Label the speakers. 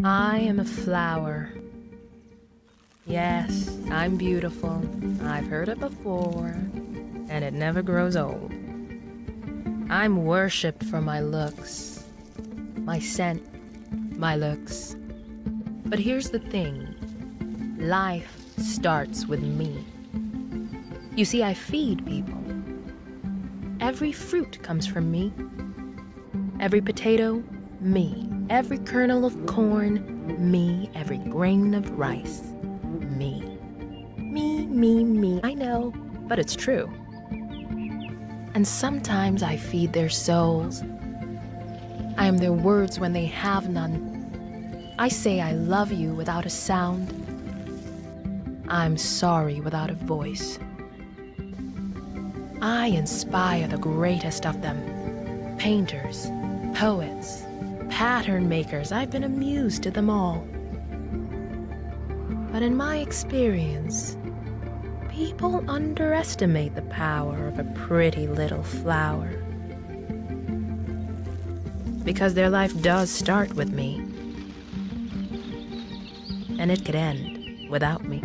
Speaker 1: I am a flower. Yes, I'm beautiful. I've heard it before, and it never grows old. I'm worshipped for my looks, my scent, my looks. But here's the thing. Life starts with me. You see, I feed people. Every fruit comes from me. Every potato, me. Every kernel of corn, me. Every grain of rice, me. Me. I know, but it's true. And sometimes I feed their souls. I am their words when they have none. I say I love you without a sound. I'm sorry without a voice. I inspire the greatest of them. Painters, poets, pattern makers. I've been amused to them all. But in my experience, people underestimate the power of a pretty little flower. Because their life does start with me. And it could end without me.